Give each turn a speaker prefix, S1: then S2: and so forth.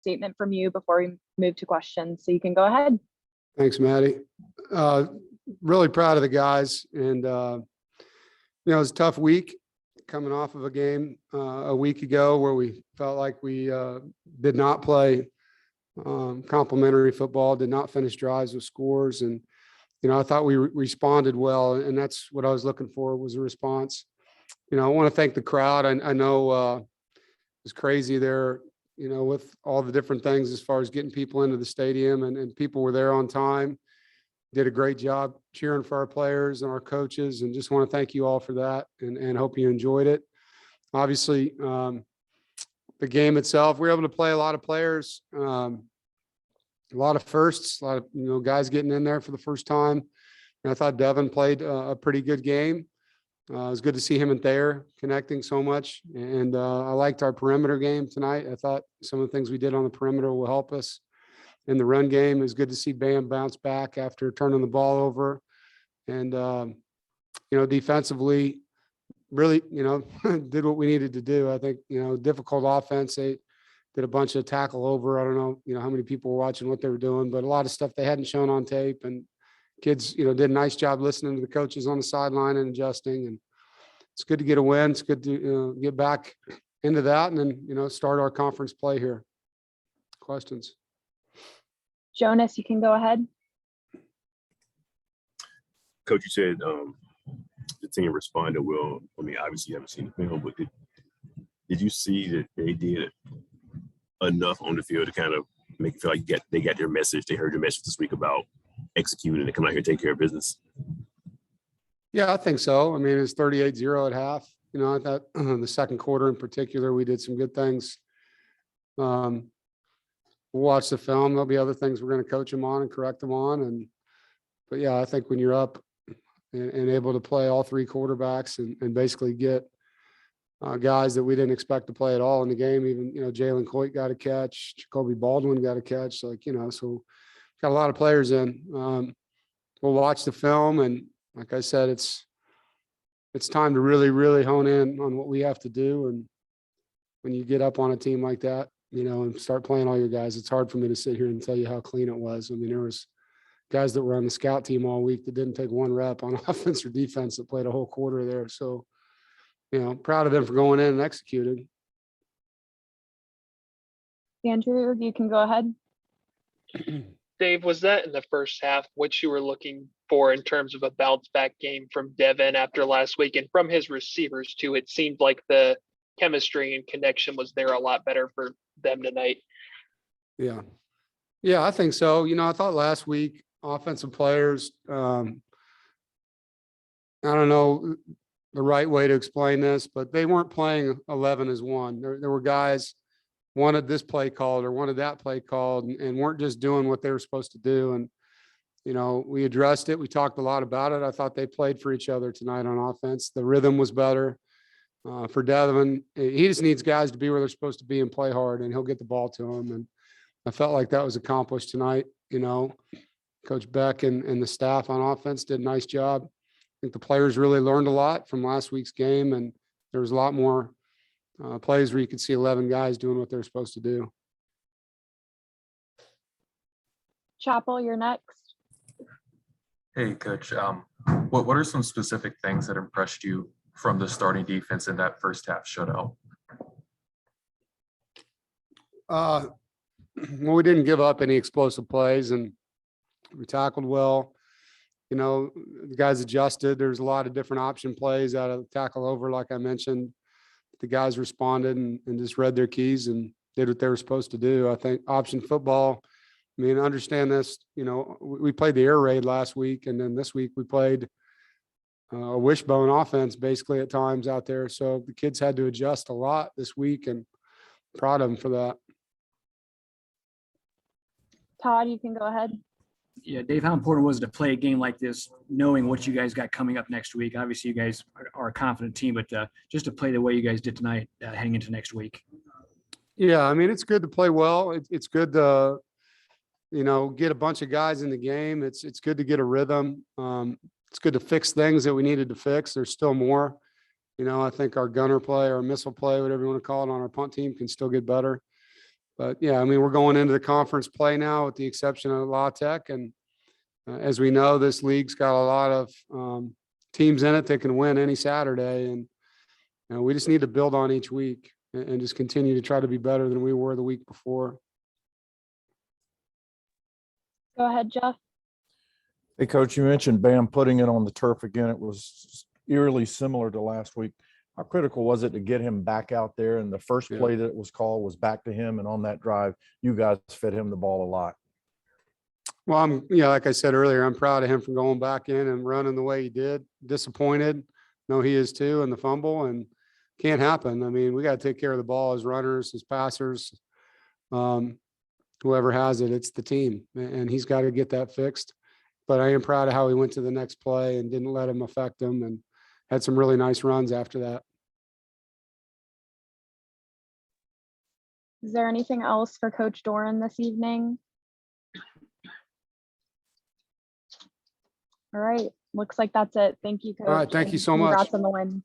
S1: statement from you before we move to questions. So you can go ahead.
S2: Thanks, Maddie. Really proud of the guys. And, it was a tough week coming off of a game a week ago where we felt like we did not play complimentary football, did not finish drives with scores. And, I thought we responded well. And that's what I was looking for, was a response. I want to thank the crowd. I know it was crazy there, with all the different things as far as getting people into the stadium, and people were there on time. Did a great job cheering for our players and our coaches, and just want to thank you all for that, and hope you enjoyed it. Obviously, the game itself, we were able to play a lot of players, a lot of firsts, a lot of guys getting in there for the first time. And I thought Devin played a pretty good game. It was good to see him and Thayer connecting so much, and I liked our perimeter game tonight. I thought some of the things we did on the perimeter will help us in the run game. It was good to see Bam bounce back after turning the ball over. And, defensively, really, did what we needed to do. I think, difficult offense. They did a bunch of tackle over. I don't know, how many people were watching what they were doing, but a lot of stuff they hadn't shown on tape. And kids, did a nice job listening to the coaches on the sideline and adjusting. And it's good to get a win. It's good to get back into that, and then, start our conference play here. Questions?
S1: Jonas, you can go ahead.
S3: Coach, you said the team responded well. I mean, obviously you haven't seen the film, but did you see that they did enough on the field to kind of make you feel like they got their message? They heard your message this week about executing and come out here and take care of business?
S2: Yeah, I think so. I mean, it's 38-0 at half. I thought the second quarter in particular, we did some good things. We'll watch the film. There'll be other things we're going to coach them on and correct them on. But yeah, I think when you're up and able to play all three quarterbacks and basically get guys that we didn't expect to play at all in the game, even, Jalen Coit got a catch, Jacoby Baldwin got a catch. So got a lot of players in. We'll watch the film. And like I said, it's time to really, really hone in on what we have to do. And when you get up on a team like that, and start playing all your guys, it's hard for me to sit here and tell you how clean it was. I mean, there was guys that were on the scout team all week that didn't take one rep on offense or defense that played a whole quarter there. So, proud of them for going in and executing.
S1: Andrew, you can go ahead.
S4: Dave, was that in the first half what you were looking for in terms of a bounce back game from Devin after last week, and from his receivers too? It seemed like the chemistry and connection was there a lot better for them tonight.
S2: Yeah, I think so. I thought last week offensive players, I don't know the right way to explain this, but they weren't playing 11 as one. There were guys wanted this play called or wanted that play called, and weren't just doing what they were supposed to do. And, we addressed it. We talked a lot about it. I thought they played for each other tonight on offense. The rhythm was better. For Devin, he just needs guys to be where they're supposed to be and play hard, and he'll get the ball to them. And I felt like that was accomplished tonight. Coach Beck and the staff on offense did a nice job. I think the players really learned a lot from last week's game, and there was a lot more plays where you could see 11 guys doing what they're supposed to do.
S1: Chapel, you're next.
S5: Hey, Coach. What are some specific things that impressed you from the starting defense in that first half shutout?
S2: Well, we didn't give up any explosive plays, and we tackled well. The guys adjusted. There's a lot of different option plays out of tackle over, like I mentioned. The guys responded and just read their keys and did what they were supposed to do. I think option football, understand this, we played the air raid last week, and then this week we played a wishbone offense basically at times out there. So the kids had to adjust a lot this week, and proud of them for that.
S1: Todd, you can go ahead.
S6: Yeah, Dave, how important was it to play a game like this, knowing what you guys got coming up next week? Obviously, you guys are a confident team, but just to play the way you guys did tonight, heading into next week.
S2: Yeah, it's good to play well. It's good to, get a bunch of guys in the game. It's good to get a rhythm. It's good to fix things that we needed to fix. There's still more. I think our gunner play, our missile play, whatever you want to call it, on our punt team can still get better. But yeah, I mean, we're going into the conference play now with the exception of La Tech. And as we know, this league's got a lot of teams in it that can win any Saturday. And we just need to build on each week and just continue to try to be better than we were the week before.
S1: Go ahead, Jeff.
S7: Hey, Coach, you mentioned Bam putting it on the turf again. It was eerily similar to last week. How critical was it to get him back out there? And the first
S2: Yeah.
S7: play that was called was back to him. And on that drive, you guys fed him the ball a lot.
S2: Well, like I said earlier, I'm proud of him for going back in and running the way he did. Disappointed. No, he is too, in the fumble, and can't happen. I mean, we got to take care of the ball as runners, as passers. Whoever has it, it's the team, and he's got to get that fixed. But I am proud of how he went to the next play and didn't let him affect him, and had some really nice runs after that.
S1: Is there anything else for Coach Doeren this evening? All right, looks like that's it. Thank you, Coach.
S2: All right, thank you
S1: and
S2: so much.
S1: Congrats on the win.